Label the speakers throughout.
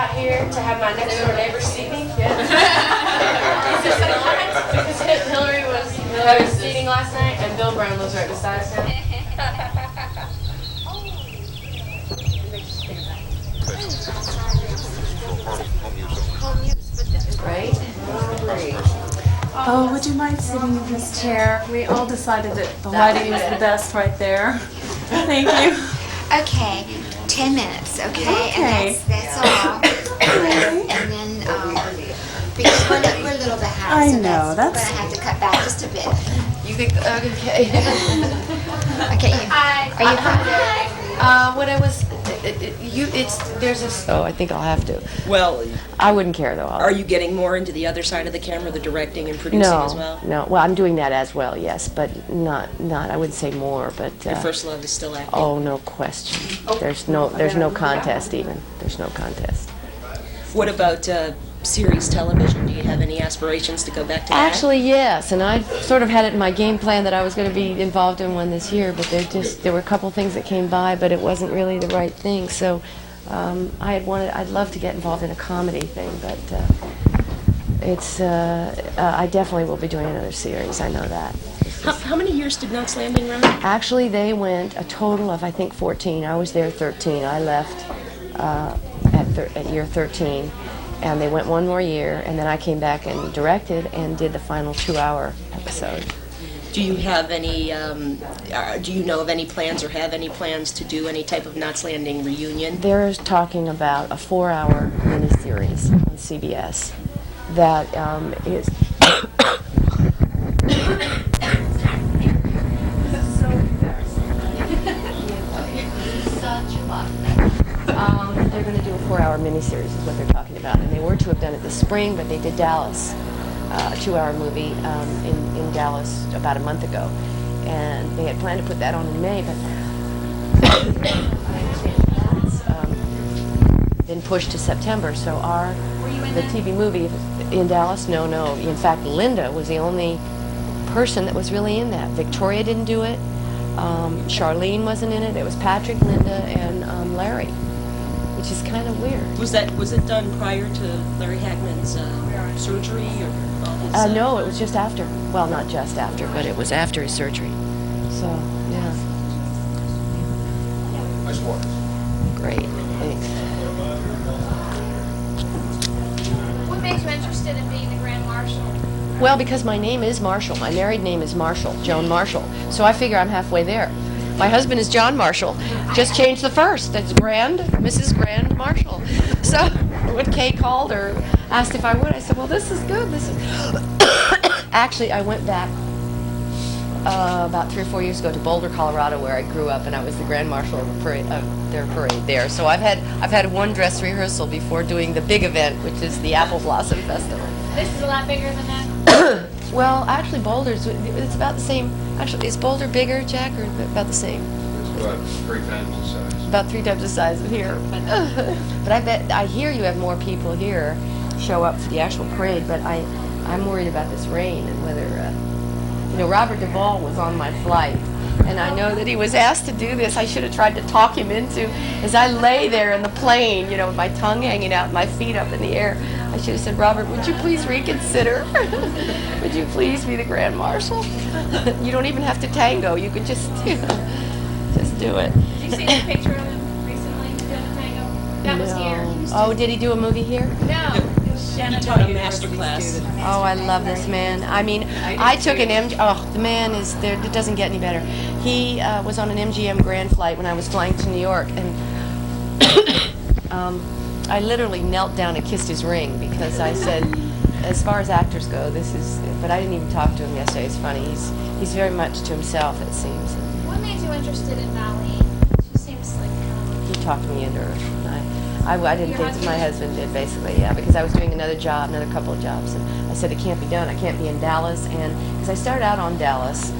Speaker 1: out here to have my next door neighbor see me. Because Hillary was seating last night, and Bill Brown lives right beside us now. Right?
Speaker 2: Oh, would you mind sitting in this chair? We all decided that the lighting was the best right there. Thank you.
Speaker 3: Okay, 10 minutes, okay?
Speaker 2: Okay.
Speaker 3: And that's all. And then, because we're a little behind,
Speaker 2: I
Speaker 3: so
Speaker 2: know,
Speaker 3: we're
Speaker 2: that's-
Speaker 3: gonna have to cut back just a bit.
Speaker 1: You think, okay.
Speaker 3: Okay, are you fine?
Speaker 1: What I was, oh, I think I'll have to.
Speaker 4: Well,
Speaker 1: I wouldn't care though.
Speaker 4: are you getting more into the other side of the camera, the directing and producing as well?
Speaker 1: No. Well, I'm doing that as well, yes, but not. I wouldn't say more, but.
Speaker 4: Your first love is still acting?
Speaker 1: Oh, no question. There's no contest even. There's no contest.
Speaker 4: What about series television? Do you have any aspirations to go back to that?
Speaker 1: Actually, yes, and I sort of had it in my game plan that I was going to be involved in one this year, but there were a couple things that came by, but it wasn't really the right thing. So I'd love to get involved in a comedy thing, but I definitely will be doing another series. I know that.
Speaker 4: How many years did Knots Landing run?
Speaker 1: Actually, they went a total of, I think, 14. I was there 13. I left at year 13. And they went one more year, and then I came back and directed and did the final 2-hour episode.
Speaker 4: Do you have any, do you know of any plans or have any plans to do any type of Knots Landing reunion?
Speaker 1: They're talking about a 4-hour miniseries on CBS that is... They're going to do a 4-hour miniseries is what they're talking about, and they were to have done it this spring, but they did Dallas, a 2-hour movie in Dallas about a month ago, and they had planned to put that on in May, but it's been pushed to September. So the TV movie in Dallas, no. In fact, Linda was the only person that was really in that. Victoria didn't do it. Charlene wasn't in it. It was Patrick, Linda, and Larry, which is kind of weird.
Speaker 4: Was it done prior to Larry Hagman's surgery or all his?
Speaker 1: No, it was just after. Well, not just after, but it was after his surgery. So, yeah.
Speaker 5: Nice water.
Speaker 1: Great. Thanks.
Speaker 6: What made you interested in being the Grand Marshal?
Speaker 1: Well, because my name is Marshall. My married name is Marshall, Joan Marshall. So I figure I'm halfway there. My husband is John Marshall. Just changed the first. That's Mrs. Grand Marshall. So when Kay called or asked if I would, I said, well, this is good. Actually, I went back about 3 or 4 years ago to Boulder, Colorado, where I grew up, and I was the Grand Marshal of their parade there. So I've had one dress rehearsal before doing the big event, which is the Apple Blossom Festival.
Speaker 6: This is a lot bigger than that.
Speaker 1: Well, actually, Boulder's, it's about the same. Actually, is Boulder bigger, Jack, or about the same?
Speaker 5: It's about 3 times the size.
Speaker 1: About 3 times the size of here. But I hear you have more people here show up for the actual parade, but I'm worried about this rain and whether, Robert Duvall was on my flight, and I know that he was asked to do this. I should have tried to talk him into, as I lay there in the plane, with my tongue hanging out, my feet up in the air. I should have said, Robert, would you please reconsider? Would you please be the Grand Marshal? You don't even have to tango. You could just, just do it.
Speaker 6: Did you see the picture of him recently doing the tango? That was here.
Speaker 1: Oh, did he do a movie here?
Speaker 6: No.
Speaker 4: He taught a master class.
Speaker 1: Oh, I love this man. I mean, I took an the man is there. It doesn't get any better. He was on an MGM Grand flight when I was flying to New York, and I literally knelt down and kissed his ring because I said, as far as actors go, this is, but I didn't even talk to him yesterday. It's funny. He's very much to himself, it seems.
Speaker 6: What made you interested in Valley? She seems like
Speaker 1: He talked me into her. I didn't think that my husband did, basically, yeah, because I was doing another couple of jobs, and I said, it can't be done. I can't be in Dallas, and because I started out on Dallas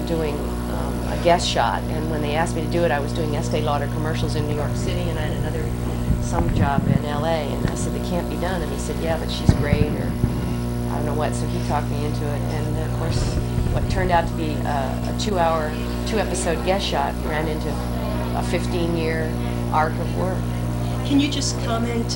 Speaker 1: doing a guest shot, and when they asked me to do it, I was doing Estee Lauder commercials in New York City, and I had some job in L.A., and I said, it can't be done, and he said, yeah, but she's great, or I don't know what, so he talked me into it, and of course, what turned out to be a 2-episode guest shot ran into a 15-year arc of work.
Speaker 4: Can you just comment,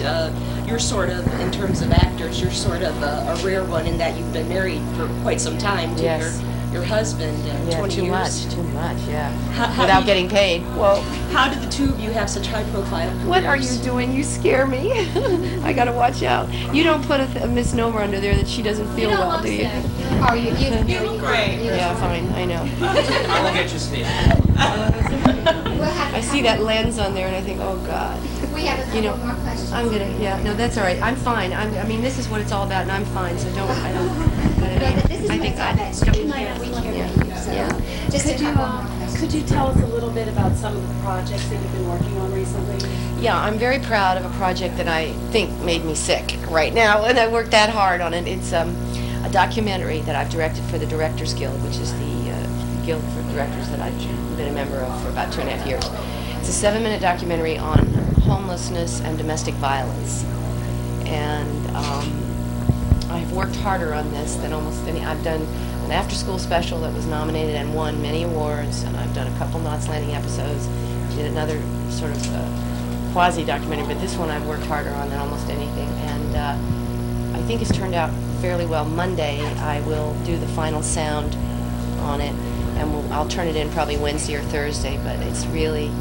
Speaker 4: you're sort of, in terms of actors, you're sort of a rare one in that you've been married for quite some time to
Speaker 1: Yes.
Speaker 4: your husband,
Speaker 1: Yeah,
Speaker 4: 20
Speaker 1: too
Speaker 4: years.
Speaker 1: much, yeah.
Speaker 4: How
Speaker 1: Without
Speaker 4: do you-
Speaker 1: getting paid. Whoa.
Speaker 4: How did the two of you have such high-profile careers?
Speaker 1: What are you doing? You scare me. I gotta watch out. You don't put a misnomer under there that she doesn't feel
Speaker 6: You don't
Speaker 1: well,
Speaker 6: look
Speaker 1: do you?
Speaker 6: sick.
Speaker 3: Oh, you
Speaker 6: look great.
Speaker 1: Yeah, fine. I know.
Speaker 5: I will get you sneezed.
Speaker 3: We'll have
Speaker 1: I see that lens on there and I think, oh God.
Speaker 3: We have a couple
Speaker 1: You know,
Speaker 3: more questions.
Speaker 1: I'm gonna. Yeah, no, that's all right. I'm fine. I mean, this is what it's all about, and I'm fine. So don't. I don't. But I
Speaker 3: No,
Speaker 1: mean,
Speaker 3: this is
Speaker 1: I
Speaker 3: what
Speaker 1: think
Speaker 3: it's all
Speaker 1: I
Speaker 3: about. So
Speaker 1: don't.
Speaker 3: we care for you,
Speaker 1: Yeah.
Speaker 3: so
Speaker 1: Yeah.
Speaker 3: just a
Speaker 2: Could you,
Speaker 3: couple more questions.
Speaker 2: could you tell us a little bit about some of the projects that you've been working on recently?
Speaker 1: Yeah, I'm very proud of a project that I think made me sick right now, and I worked that hard on it. It's a documentary that I've directed for the Directors Guild, which is the guild for directors that I've been a member of for about 2.5 years. It's a 7-minute documentary on homelessness and domestic violence, and I've worked harder on this than almost any. I've done an after-school special that was nominated and won many awards, and I've done a couple Knots Landing episodes. Did another sort of quasi-documentary, but this one I've worked harder on than almost anything, and I think it's turned out fairly well. Monday I will do the final sound on it, and I'll turn it in probably Wednesday or Thursday, but it's really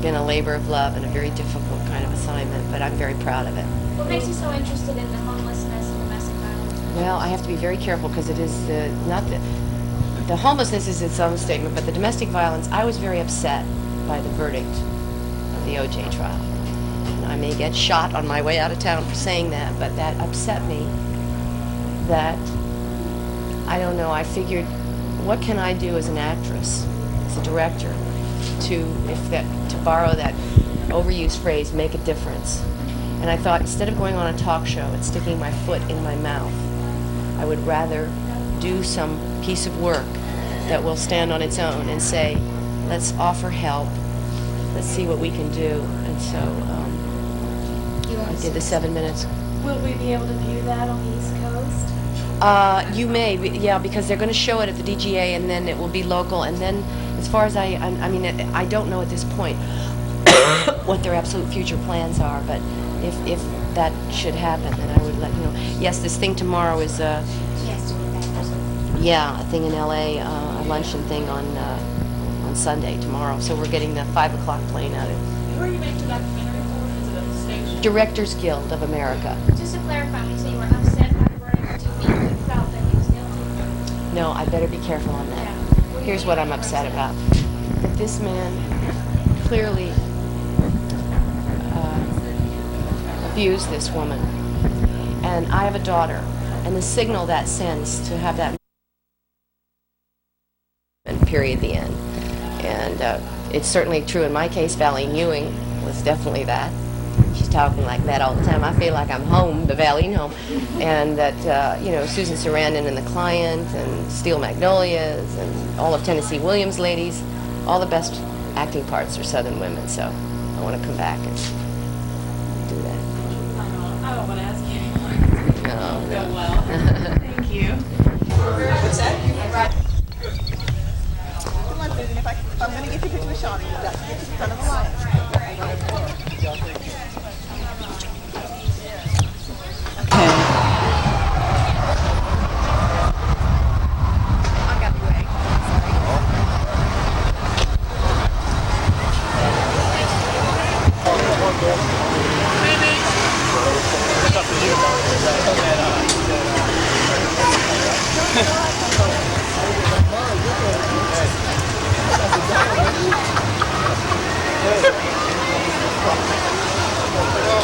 Speaker 1: been a labor of love and a very difficult kind of assignment, but I'm very proud of it.
Speaker 6: What makes you so interested in the homelessness and domestic violence?
Speaker 1: Well, I have to be very careful because it is not the homelessness is its own statement, but the domestic violence, I was very upset by the verdict of the O.J. trial. And I may get shot on my way out of town for saying that, but that upset me. That, I don't know, I figured, what can I do as an actress, as a director, to borrow that overused phrase, make a difference. And I thought, instead of going on a talk show and sticking my foot in my mouth, I would rather do some piece of work that will stand on its own and say, let's offer help, let's see what we can do. And so I did the 7 minutes.
Speaker 2: Will we be able to view that on the East Coast?
Speaker 1: You may, yeah, because they're going to show it at the DGA, and then it will be local. And then, as far as I mean, I don't know at this point what their absolute future plans are. But if that should happen, then I would let you know. Yes, this thing tomorrow is
Speaker 3: Yes, to do that.
Speaker 1: yeah, a thing in LA, a luncheon thing on Sunday tomorrow. So we're getting the 5 o'clock plane out of
Speaker 6: Who are you making the documentary for? Is it a station?
Speaker 1: Directors Guild of America.
Speaker 6: Just to clarify, when you say you were upset by the verdict, do you mean you felt that he was guilty?
Speaker 1: No, I better be careful on that.
Speaker 6: Yeah.
Speaker 1: Here's what I'm upset about. That this man clearly abused this woman. And I have a daughter. And the signal that sends to have that period, the end. And it's certainly true in my case. Valene Ewing was definitely that. She's talking like that all the time. I feel like I'm home, the Valene home. And that, Susan Sarandon and The Client and Steel Magnolias and all of Tennessee Williams' ladies, all the best acting parts are Southern women. So I want to come back and do that.
Speaker 2: I don't want to ask you anymore.
Speaker 1: No, no.
Speaker 2: Well, thank you.
Speaker 7: Come on, Susan, if I'm going to get you a picture with Shawnee, you've got to get to the front of the line. I got the way.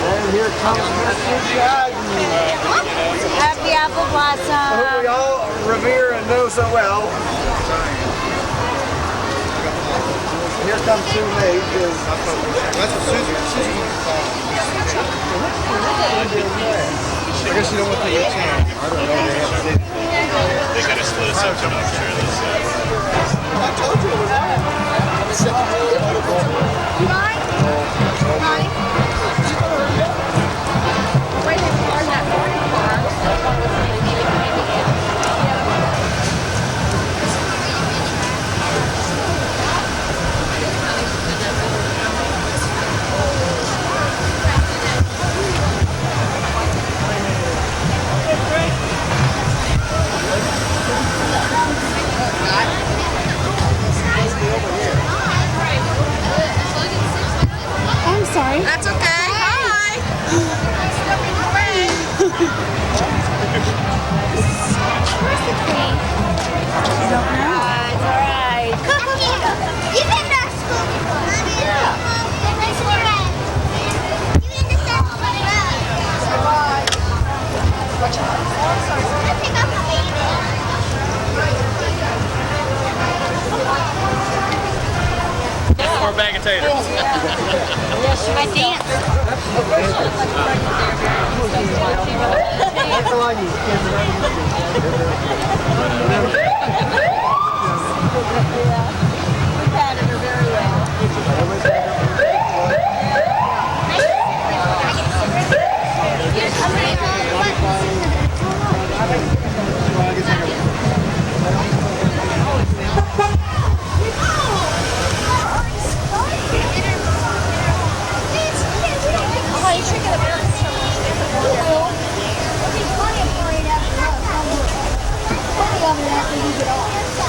Speaker 8: And here comes Mr. Jaden,
Speaker 7: Happy apple blossom.
Speaker 8: who we all revere and know so well. Here comes Sue May.
Speaker 5: That's what Susan. I guess you don't want to take a chance.
Speaker 8: I don't know. They have to
Speaker 9: They gotta split us up to make sure this.
Speaker 7: I told you it was
Speaker 5: Or a bag of taters.
Speaker 3: I dance.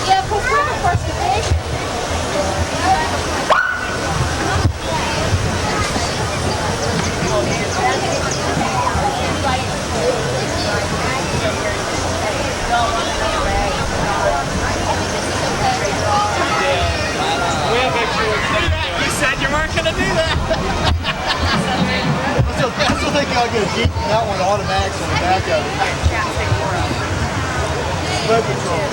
Speaker 6: Yeah, because we're the first division.
Speaker 5: You said you weren't gonna do that.
Speaker 8: I still think I'll get a Jeep and that one automatics on the back of it. Smoke control.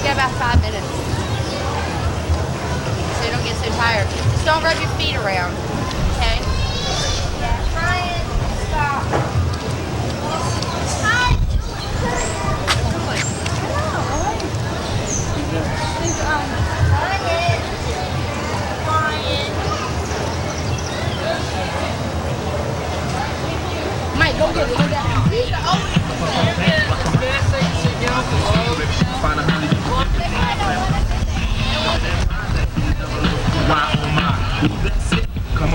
Speaker 1: got about 5 minutes. So you don't get so tired. Just don't rub your feet around, okay?
Speaker 6: Yeah, Ryan, stop.
Speaker 1: Mike, go get it. Go down.
Speaker 10: Come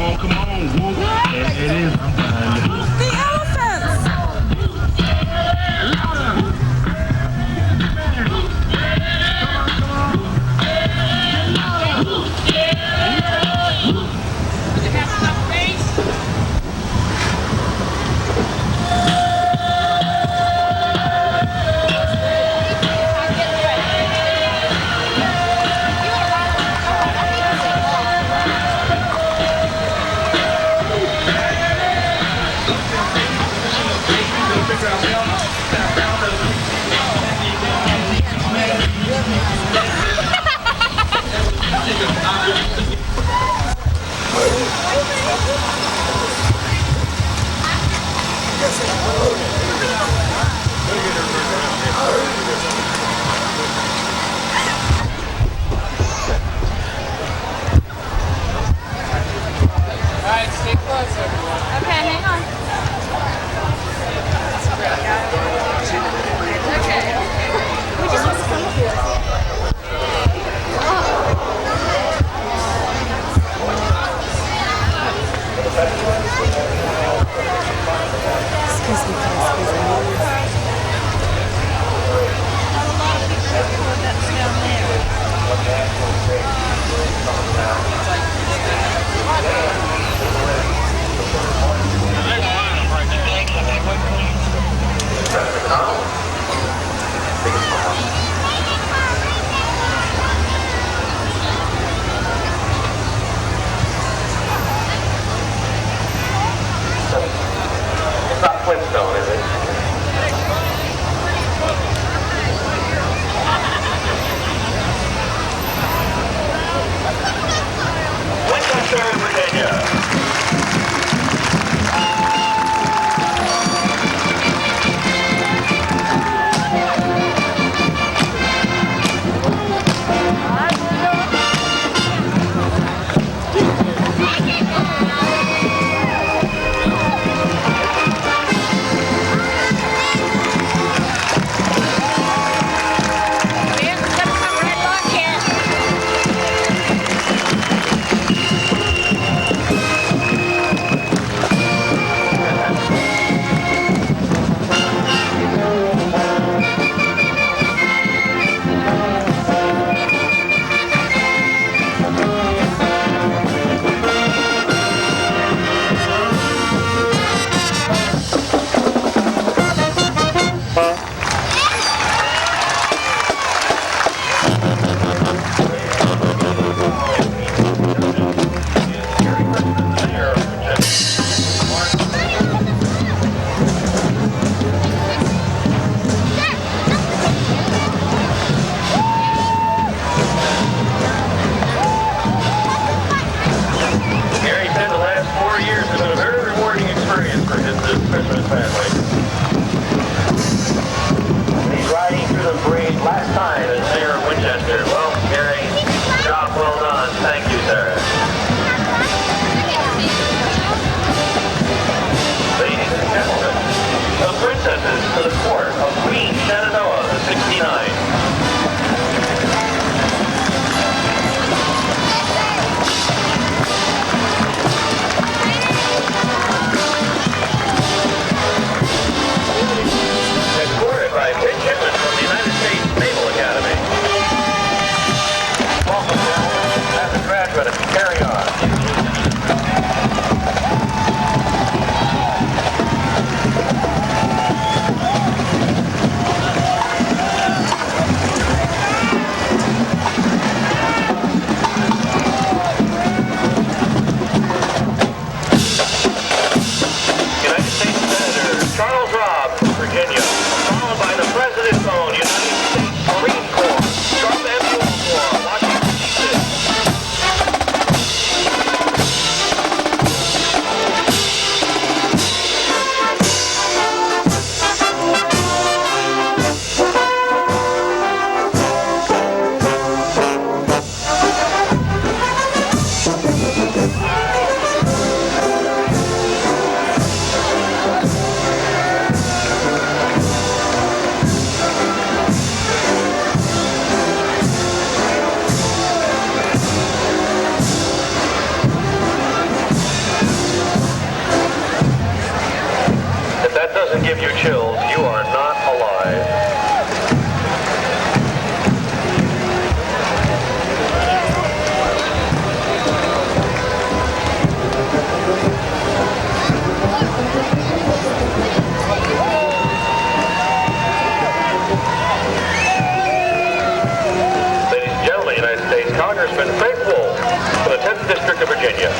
Speaker 10: Congressman Frank Wolf for the 10th District of Virginia.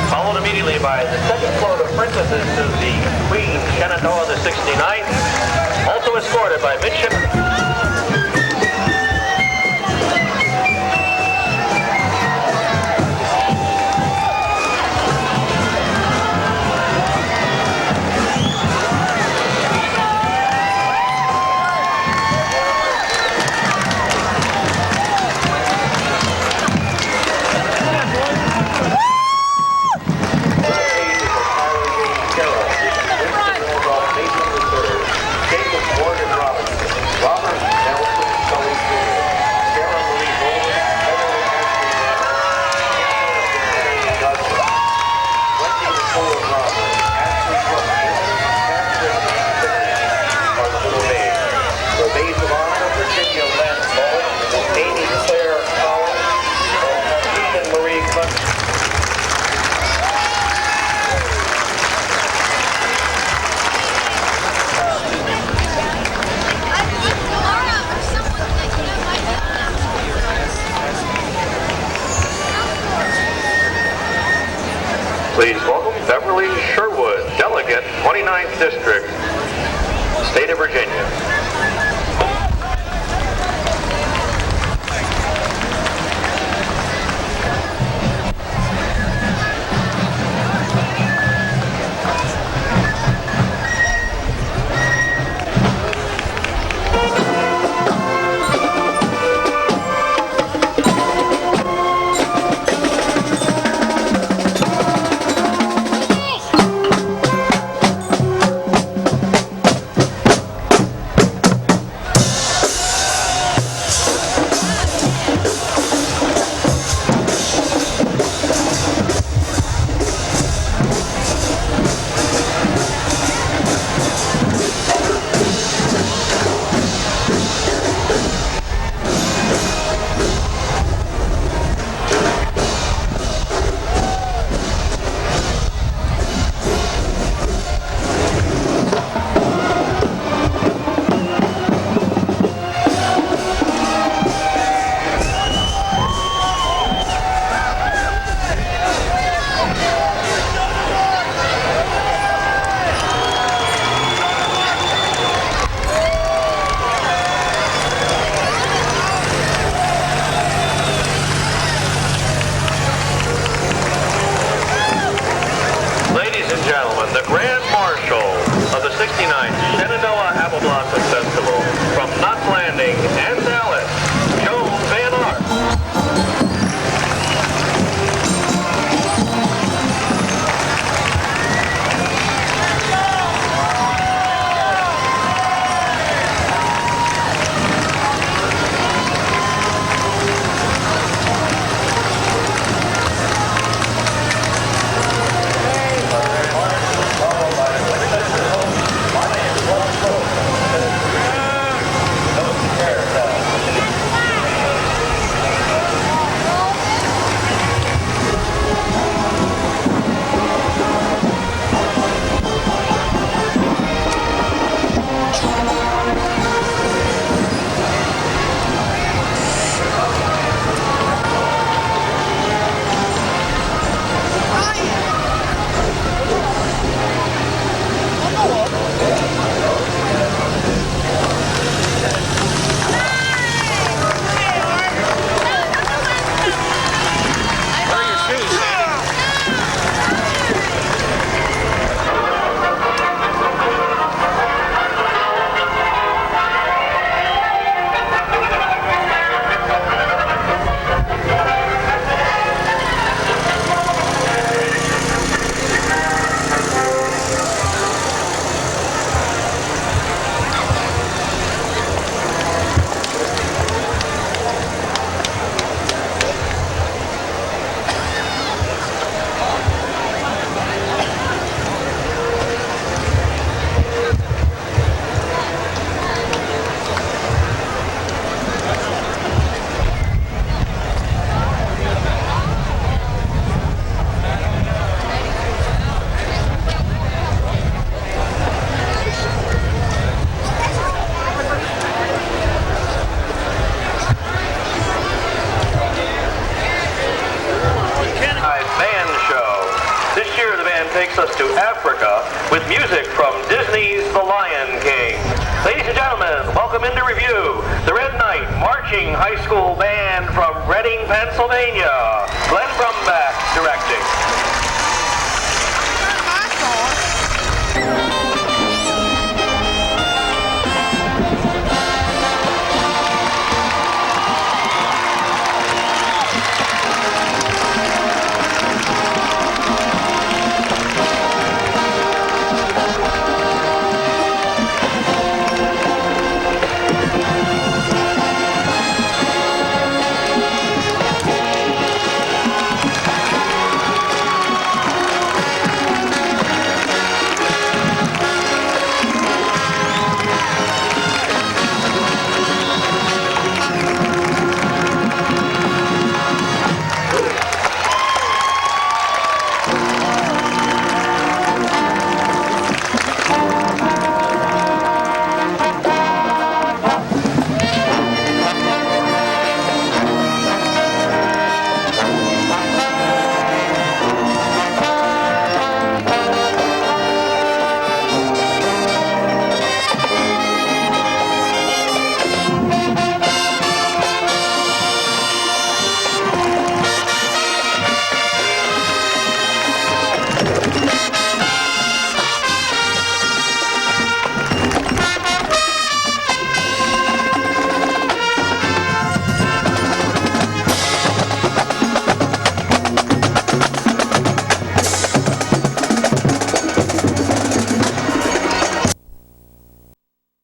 Speaker 10: Followed immediately by the second float of princesses to the Queen Shenandoah the 69th, also escorted by midshipmen. Please welcome Beverly Sherwood, Delegate, 29th District, State of Virginia. The Grand Marshal of the 69th Shenandoah Apple Blossom Festival from Knots Landing and Dallas, Joan Van Ark. My name is takes us to Africa with music from Disney's The Lion King. Ladies and gentlemen, welcome into review the Red Knight Marching High School Band from Reading, Pennsylvania. Glenn Brumback,